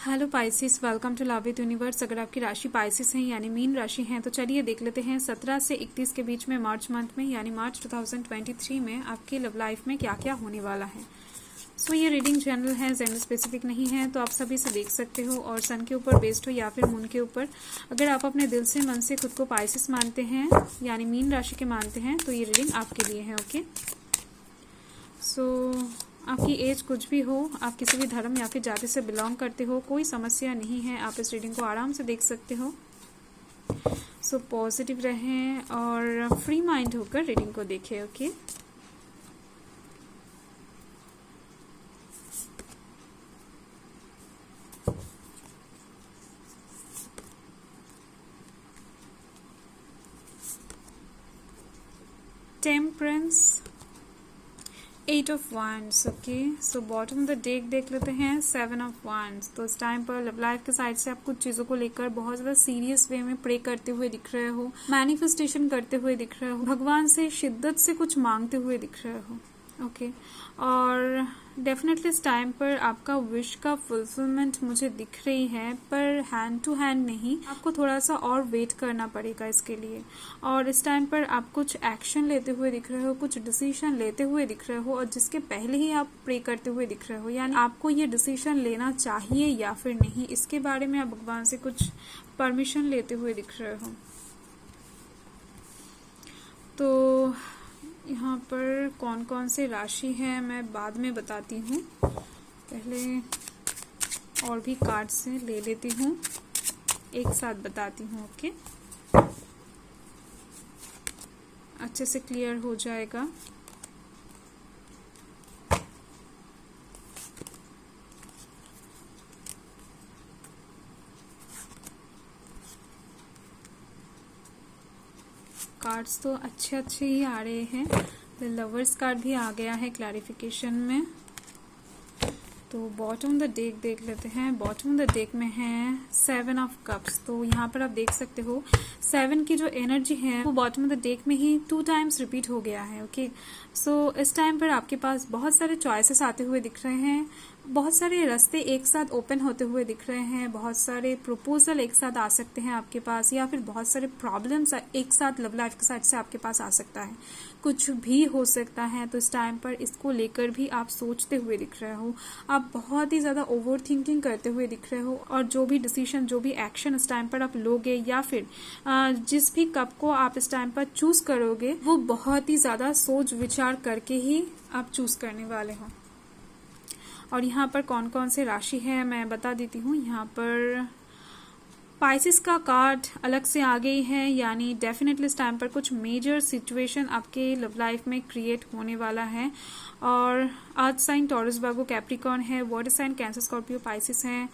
Hello Pisces, welcome to love with universe. अगर आपकी राशि पाइसिस है यानी मीन राशि है तो चलिए देख लेते हैं 17 से 31 के बीच में मार्च मंथ में यानी मार्च 2023 में आपकी लव लाइफ में क्या क्या होने वाला है। सो ये रीडिंग जनरल है, जेंडर स्पेसिफिक नहीं है, तो आप सभी से देख सकते हो और सन के ऊपर बेस्ड हो या फिर मून के ऊपर। अगर आप अपने दिल से मन से खुद को पाइसिस मानते हैं यानी मीन राशि के मानते हैं तो ये रीडिंग आपके लिए है। ओके, सो आपकी एज कुछ भी हो, आप किसी भी धर्म या फिर जाति से बिलोंग करते हो, कोई समस्या नहीं है, आप इस रीडिंग को आराम से देख सकते हो। सो पॉजिटिव रहें और फ्री माइंड होकर रीडिंग को देखें। Okay, temperance, 8 of wands। Okay, so bottom the deck देख लेते हैं 7 ऑफ wands। तो इस टाइम पर लव लाइफ के साइड से आप कुछ चीजों को लेकर बहुत ज्यादा सीरियस वे में प्रे करते हुए दिख रहे हो, मैनिफेस्टेशन करते हुए दिख रहे हो, भगवान से शिद्दत से कुछ मांगते हुए दिख रहे हो। ओके, और डेफिनेटली इस टाइम पर आपका विश का फुलफिलमेंट मुझे दिख रही है, पर हैंड टू हैंड नहीं, आपको थोड़ा सा और वेट करना पड़ेगा इसके लिए। और इस टाइम पर आप कुछ एक्शन लेते हुए दिख रहे हो, कुछ डिसीजन लेते हुए दिख रहे हो, और जिसके पहले ही आप प्रे करते हुए दिख रहे हो, यानी आपको ये डिसीजन लेना चाहिए या फिर नहीं, इसके बारे में आप भगवान से कुछ परमिशन लेते हुए दिख रहे हो। तो यहाँ पर कौन कौन से राशि है मैं बाद में बताती हूँ, पहले और भी कार्ड से ले लेती हूँ, एक साथ बताती हूँ। ओके, अच्छे से क्लियर हो जाएगा। कार्ड्स तो अच्छे अच्छे ही आ रहे हैं। द लवर्स कार्ड भी आ गया है क्लैरिफिकेशन में। तो बॉटम द डेक देख लेते हैं। बॉटम द डेक में है 7 ऑफ कप्स। तो यहाँ पर आप देख सकते हो 7 की जो एनर्जी है वो बॉटम द डेक में ही 2 टाइम्स रिपीट हो गया है। ओके, सो इस टाइम पर आपके पास बहुत सारे चॉइसेस आते हुए दिख रहे हैं, बहुत सारे रास्ते एक साथ ओपन होते हुए दिख रहे हैं, बहुत सारे प्रपोजल एक साथ आ सकते हैं आपके पास, या फिर बहुत सारे प्रॉब्लम्स एक साथ लव लाइफ के साइड से आपके पास आ सकता है, कुछ भी हो सकता है। तो इस टाइम पर इसको लेकर भी आप सोचते हुए दिख रहे हो, आप बहुत ही ज्यादा ओवर थिंकिंग करते हुए दिख रहे हो, और जो भी डिसीजन, जो भी एक्शन इस टाइम पर आप लोगे या फिर जिस भी कप को आप इस टाइम पर चूज करोगे वो बहुत ही ज्यादा सोच विचार करके ही आप चूज करने वाले हो। और यहाँ पर कौन कौन से राशि है मैं बता देती हूँ। यहाँ पर पाइसिस का कार्ड अलग से आ गई है, यानी डेफिनेटली इस टाइम पर कुछ मेजर सिचुएशन आपके लव लाइफ में क्रिएट होने वाला है। और earth sign Taurus Virgo Capricorn है, water sign Cancer Scorpio Pisces है,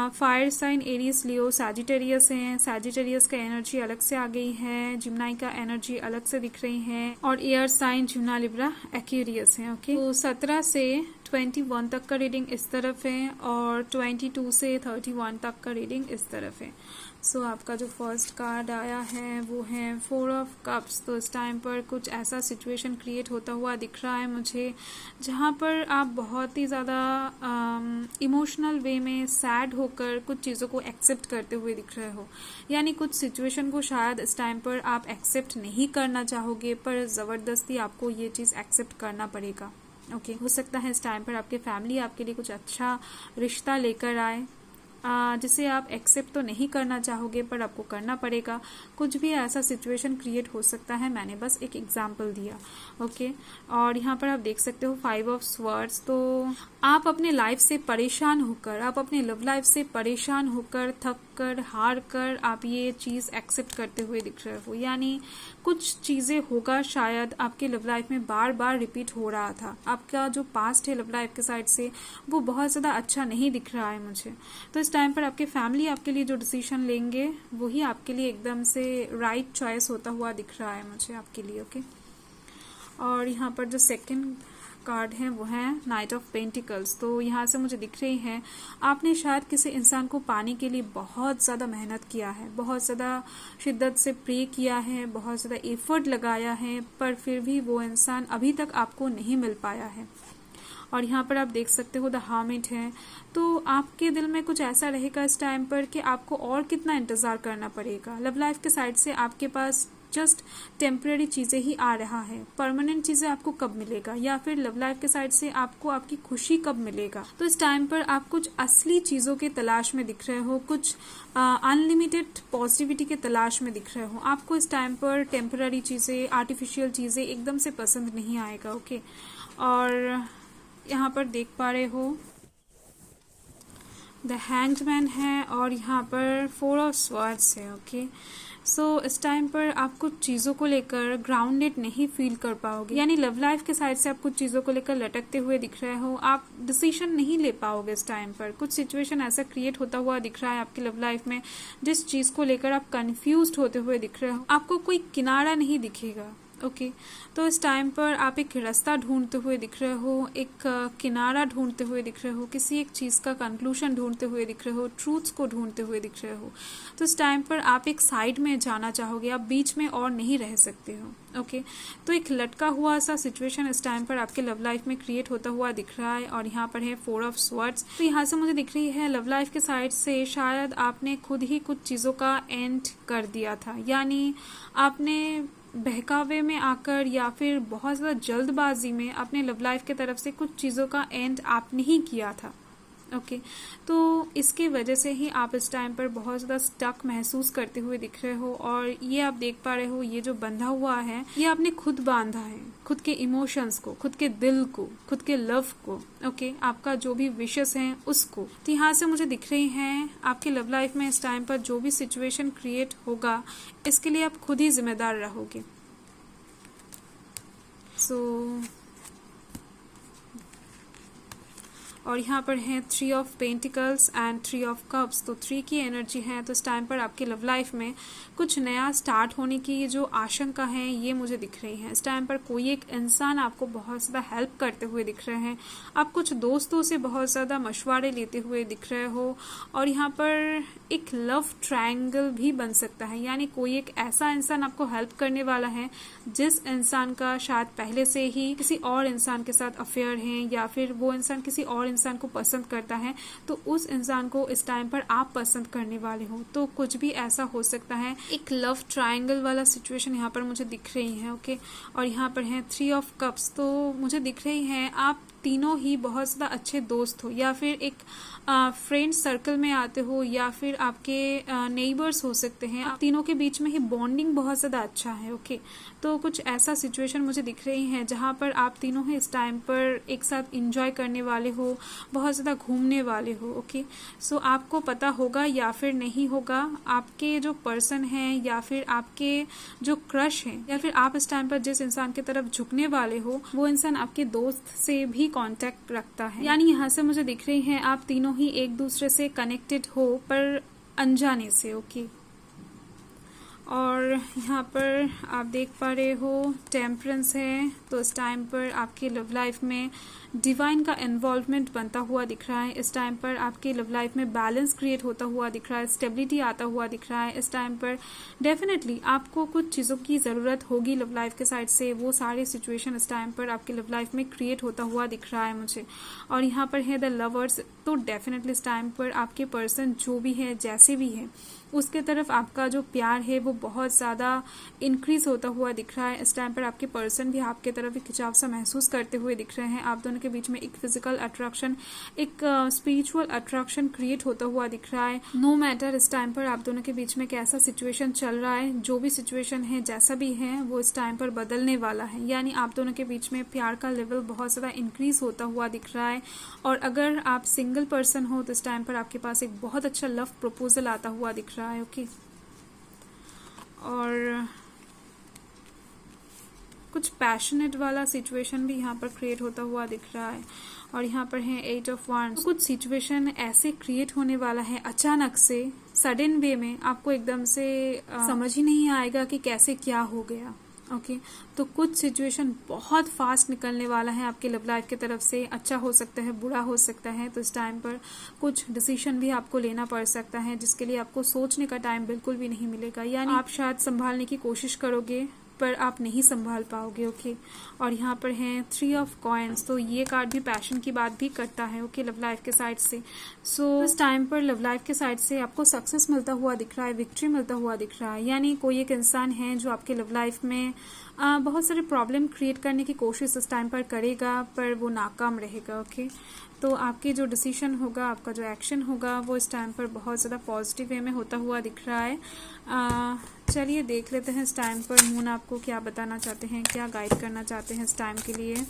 fire sign Aries Leo Sagittarius है। सैजिटेरियस का एनर्जी अलग से आ गई है, जिम्नाई का एनर्जी अलग से दिख रही है, और एयर साइन जिम्ना लिब्रा एक्वेरियस है। ओके, तो 17 से 21 तक का रीडिंग इस तरफ है और 22 से 31 तक का रीडिंग इस तरफ है। सो आपका जो फर्स्ट कार्ड आया है वो है 4 ऑफ कप्स। तो इस टाइम पर कुछ ऐसा सिचुएशन क्रिएट होता हुआ दिख रहा है मुझे जहाँ पर आप बहुत ही ज़्यादा इमोशनल वे में सैड होकर कुछ चीज़ों को एक्सेप्ट करते हुए दिख रहे हो, यानी कुछ सिचुएशन को शायद इस टाइम पर आप एक्सेप्ट नहीं करना चाहोगे, पर ज़बरदस्ती आपको ये चीज़ एक्सेप्ट करना पड़ेगा। ओके, हो सकता है इस टाइम पर आपके फैमिली आपके लिए कुछ अच्छा रिश्ता लेकर आए जिसे आप एक्सेप्ट तो नहीं करना चाहोगे पर आपको करना पड़ेगा। कुछ भी ऐसा सिचुएशन क्रिएट हो सकता है, मैंने बस एक एग्जांपल दिया। ओके, और यहाँ पर आप देख सकते हो 5 ऑफ स्वर्ड्स। तो आप अपने लाइफ से परेशान होकर, आप अपने लव लाइफ से परेशान होकर, थक कर, हार कर आप ये चीज एक्सेप्ट करते हुए दिख रहे हो, यानी कुछ चीजें होगा शायद आपके लव लाइफ में बार बार रिपीट हो रहा था। आपका जो पास्ट है लव लाइफ के साइड से वो बहुत ज्यादा अच्छा नहीं दिख रहा है मुझे। तो इस टाइम पर आपके फैमिली आपके लिए जो डिसीजन लेंगे वही आपके लिए एकदम से राइट चॉइस होता हुआ दिख रहा है मुझे आपके लिए। ओके, और यहाँ पर जो सेकंड कार्ड है वो है नाइट ऑफ पेंटिकल्स। तो यहाँ से मुझे दिख रही है आपने शायद किसी इंसान को पाने के लिए बहुत ज़्यादा मेहनत किया है, बहुत ज़्यादा शिद्दत से प्रे किया है, बहुत ज़्यादा एफर्ट लगाया है, पर फिर भी वो इंसान अभी तक आपको नहीं मिल पाया है। और यहाँ पर आप देख सकते हो द हर्मिट है। तो आपके दिल में कुछ ऐसा रहेगा इस टाइम पर कि आपको और कितना इंतजार करना पड़ेगा। लव लाइफ के साइड से आपके पास जस्ट टेम्पररी चीजें ही आ रहा है, परमानेंट चीजें आपको कब मिलेगा, या फिर लव लाइफ के साइड से आपको आपकी खुशी कब मिलेगा। तो इस टाइम पर आप कुछ असली चीजों के तलाश में दिख रहे हो, कुछ अनलिमिटेड पॉजिटिविटी के तलाश में दिख रहे हो। आपको इस टाइम पर टेम्पररी चीजें, आर्टिफिशियल चीजें एकदम से पसंद नहीं आएगा। ओके, और यहाँ पर देख पा रहे हो द हैंग्ड मैन है और यहाँ पर 4 ऑफ स्वॉर्ड्स है। ओके, सो इस टाइम पर आप कुछ चीज़ों को लेकर ग्राउंडेड नहीं फील कर पाओगे, यानी लव लाइफ के साइड से आप कुछ चीज़ों को लेकर लटकते हुए दिख रहे हो। आप डिसीजन नहीं ले पाओगे इस टाइम पर। कुछ सिचुएशन ऐसा क्रिएट होता हुआ दिख रहा है आपकी लव लाइफ में जिस चीज़ को लेकर आप कंफ्यूज्ड होते हुए दिख रहे हो। आपको कोई किनारा नहीं दिखेगा। ओके, तो इस टाइम पर आप एक रास्ता ढूंढते हुए दिख रहे हो, एक किनारा ढूंढते हुए दिख रहे हो, किसी एक चीज़ का कंक्लूजन ढूंढते हुए दिख रहे हो, ट्रूथ्स को ढूंढते हुए दिख रहे हो। तो इस टाइम पर आप एक साइड में जाना चाहोगे, आप बीच में और नहीं रह सकते हो। ओके, तो एक लटका हुआ सा सिचुएशन इस टाइम पर आपके लव लाइफ में क्रिएट होता हुआ दिख रहा है। और यहाँ पर है 4 ऑफ स्वॉर्ड्स। तो यहाँ से मुझे दिख रही है लव लाइफ के साइड से शायद आपने खुद ही कुछ चीज़ों का एंड कर दिया था, यानी आपने बहकावे में आकर या फिर बहुत ज़्यादा जल्दबाजी में अपने लव लाइफ के तरफ से कुछ चीज़ों का एंड आपने ही किया था। ओके, तो इसके वजह से ही आप इस टाइम पर बहुत ज़्यादा स्टक महसूस करते हुए दिख रहे हो। और ये आप देख पा रहे हो, ये जो बंधा हुआ है ये आपने खुद बांधा है, खुद के इमोशंस को, खुद के दिल को, खुद के लव को। ओके, आपका जो भी विशेस हैं उसको। तो यहाँ से मुझे दिख रही हैं आपके लव लाइफ में इस टाइम पर जो भी सिचुएशन क्रिएट होगा इसके लिए आप खुद ही जिम्मेदार रहोगे। और यहाँ पर है 3 of pentacles and 3 of cups. तो 3 की एनर्जी है। तो इस टाइम पर आपके लव लाइफ में कुछ नया स्टार्ट होने की जो आशंका है ये मुझे दिख रही है। इस टाइम पर कोई एक इंसान आपको बहुत ज़्यादा हेल्प करते हुए दिख रहे हैं। आप कुछ दोस्तों से बहुत ज़्यादा मशवरे लेते हुए दिख रहे हो। और यहाँ पर एक लव ट्रायंगल भी बन सकता है, यानी कोई एक ऐसा इंसान आपको हेल्प करने वाला है जिस इंसान का शायद पहले से ही किसी और इंसान के साथ अफेयर है, या फिर वो इंसान किसी और इंसान को पसंद करता है, तो उस इंसान को इस टाइम पर आप पसंद करने वाले हो। तो कुछ भी ऐसा हो सकता है। एक लव ट्रायंगल वाला सिचुएशन यहाँ पर मुझे दिख रही है। ओके, और यहाँ पर है 3 ऑफ कप्स। तो मुझे दिख रही है आप तीनों ही बहुत ज़्यादा अच्छे दोस्त हो, या फिर एक फ्रेंड सर्कल में आते हो, या फिर आपके नेबर्स हो सकते हैं। आप तीनों के बीच में ही बॉन्डिंग बहुत ज़्यादा अच्छा है। ओके, तो कुछ ऐसा सिचुएशन मुझे दिख रही है जहाँ पर आप तीनों ही इस टाइम पर एक साथ इंजॉय करने वाले हो, बहुत ज़्यादा घूमने वाले हो। ओके, सो आपको पता होगा या फिर नहीं होगा, आपके जो पर्सन हैं या फिर आपके जो क्रश हैं, या फिर आप इस टाइम पर जिस इंसान की तरफ झुकने वाले हो वो इंसान आपके दोस्त से भी कांटेक्ट रखता है। यानी यहाँ से मुझे दिख रही है आप तीनों ही एक दूसरे से कनेक्टेड हो, पर अनजाने से। ओके, और यहाँ पर आप देख पा रहे हो टेम्परेंस है। तो इस टाइम पर आपकी लव लाइफ में डिवाइन का इन्वॉल्वमेंट बनता हुआ दिख रहा है। इस टाइम पर आपकी लव लाइफ में बैलेंस क्रिएट होता हुआ दिख रहा है, स्टेबिलिटी आता हुआ दिख रहा है। इस टाइम पर डेफिनेटली आपको कुछ चीज़ों की ज़रूरत होगी लव लाइफ के साइड से। वो सारे सिचुएशन इस टाइम पर आपकी लव लाइफ में क्रिएट होता हुआ दिख रहा है मुझे। और यहाँ पर है द लवर्स। तो डेफिनेटली इस टाइम पर आपके पर्सन जो भी है, जैसे भी है, उसके तरफ आपका जो प्यार है वो बहुत ज़्यादा इंक्रीज होता हुआ दिख रहा है। इस टाइम पर आपके पर्सन भी आपके तरफ एक खिंचाव सा महसूस करते हुए दिख रहे हैं। आप दोनों के बीच में एक फिजिकल अट्रैक्शन, एक स्पिरिचुअल अट्रैक्शन क्रिएट होता हुआ दिख रहा है। नो मैटर इस टाइम पर आप दोनों के बीच में कैसा सिचुएशन चल रहा है, जो भी सिचुएशन है, जैसा भी है, वो इस टाइम पर बदलने वाला है। यानी आप दोनों के बीच में प्यार का लेवल बहुत ज़्यादा इंक्रीज होता हुआ दिख रहा है। और अगर आप सिंगल पर्सन हो तो इस टाइम पर आपके पास एक बहुत अच्छा लव प्रपोजल आता हुआ दिख रहा है। ओके, और कुछ पैशनेट वाला सिचुएशन भी यहाँ पर क्रिएट होता हुआ दिख रहा है। और यहाँ पर है 8 ऑफ वांड्स। कुछ सिचुएशन ऐसे क्रिएट होने वाला है अचानक से, सडन वे में, आपको एकदम से समझ ही नहीं आएगा कि कैसे क्या हो गया। ओके, तो कुछ सिचुएशन बहुत फास्ट निकलने वाला है आपके लव लाइफ की तरफ से। अच्छा हो सकता है, बुरा हो सकता है। तो इस टाइम पर कुछ डिसीजन भी आपको लेना पड़ सकता है जिसके लिए आपको सोचने का टाइम बिल्कुल भी नहीं मिलेगा। यानी आप शायद संभालने की कोशिश करोगे पर आप नहीं संभाल पाओगे। ओके, और यहाँ पर है 3 ऑफ कॉइन्स, तो ये कार्ड भी पैशन की बात भी करता है। ओके, लव लाइफ के साइड से। सो इस टाइम पर लव लाइफ के साइड से आपको सक्सेस मिलता हुआ दिख रहा है, विक्ट्री मिलता हुआ दिख रहा है। यानी कोई एक इंसान है जो आपके लव लाइफ में बहुत सारे प्रॉब्लम क्रिएट करने की कोशिश इस टाइम पर करेगा, पर वो नाकाम रहेगा। ओके, तो आपके जो डिसीजन होगा, आपका जो एक्शन होगा, वो इस टाइम पर बहुत ज़्यादा पॉजिटिव वे में होता हुआ दिख रहा है। चलिए देख लेते हैं इस टाइम पर मून आपको क्या बताना चाहते हैं, क्या गाइड करना चाहते हैं इस टाइम के लिए।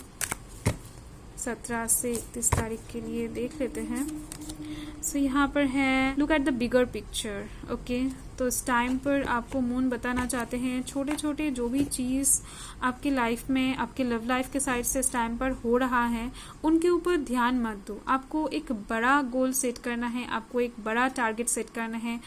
17 से 31 तारीख के लिए देख लेते हैं। सो यहाँ पर है look at the bigger picture. Okay, तो इस टाइम पर आपको मून बताना चाहते हैं छोटे छोटे जो भी चीज़ आपके लाइफ में, आपके लव लाइफ के साइड से इस टाइम पर हो रहा है, उनके ऊपर ध्यान मत दो। आपको एक बड़ा गोल सेट करना है, आपको एक बड़ा टारगेट सेट करना है,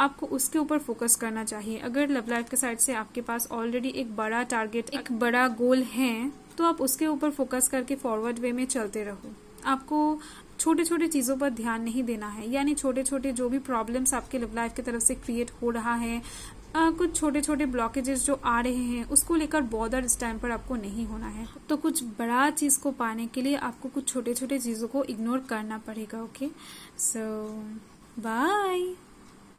आपको उसके ऊपर फोकस करना चाहिए। अगर लव लाइफ के साइड से आपके पास ऑलरेडी एक बड़ा टारगेट, एक बड़ा गोल है, तो आप उसके ऊपर फोकस करके फॉरवर्ड वे में चलते रहो। आपको छोटे छोटे चीज़ों पर ध्यान नहीं देना है, यानी छोटे छोटे जो भी प्रॉब्लम्स आपके लव लाइफ की तरफ से क्रिएट हो रहा है, कुछ छोटे छोटे ब्लॉकेजेस जो आ रहे हैं, उसको लेकर बॉदर इस टाइम पर आपको नहीं होना है। तो कुछ बड़ा चीज़ को पाने के लिए आपको कुछ छोटे छोटे चीज़ों को इग्नोर करना पड़ेगा। ओके, सो बाय।